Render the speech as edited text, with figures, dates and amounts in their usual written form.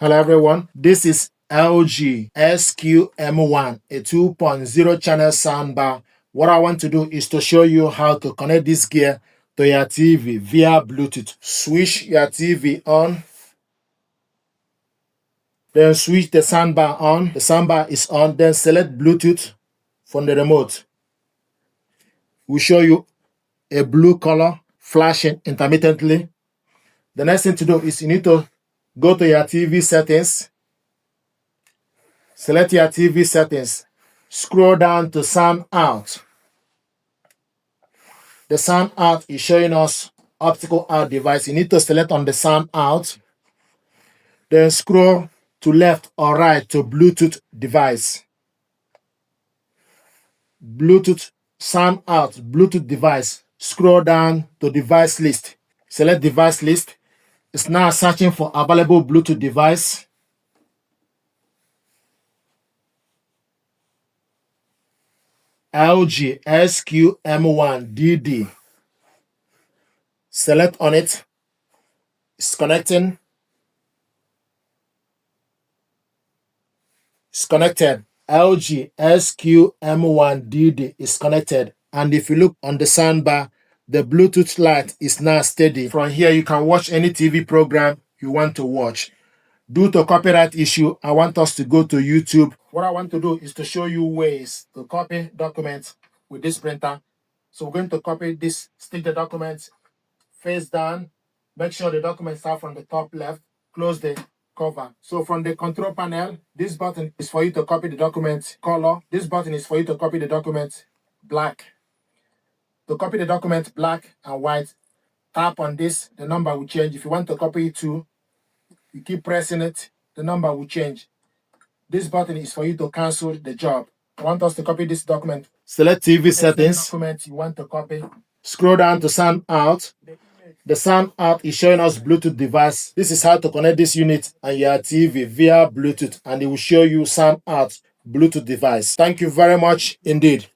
Hello everyone, this is LG SQM1, a 2.0 channel soundbar. What I want to do is to show you how to connect this gear to your TV via Bluetooth. Switch your TV on, then switch the soundbar on. The soundbar is on, then select Bluetooth from the remote. We'll show you a blue color flashing intermittently. The next thing to do is you need to go to your TV settings. Select your TV settings. Scroll down to sound out. The sound out is showing us optical out device. You need to select on the sound out. Then scroll to left or right to Bluetooth device. Bluetooth sound out, Bluetooth device. Scroll down to device list. Select device list. It's now searching for available Bluetooth device. LG SQM1 DD. Select on it. It's connecting. It's connected. LG SQM1 DD is connected. And if you look on the soundbar, the Bluetooth light is now steady. From here, you can watch any TV program you want to watch. Due to copyright issue, I want us to go to YouTube. What I want to do is to show you ways to copy documents with this printer. So we're going to copy this, stick the document face down. Make sure the documents start from the top left. Close the cover. So from the control panel, this button is for you to copy the document color. This button is for you to copy the document black. To copy the document black and white, tap on this, the number will change. If you want to copy it to, you keep pressing it, the number will change. This button is for you to cancel the job. I want us to copy this document. Select TV settings. Document you want to copy. Scroll down to sound out. The sound out is showing us Bluetooth device. This is how to connect this unit and your TV via Bluetooth, and it will show you sound out Bluetooth device. Thank you very much indeed.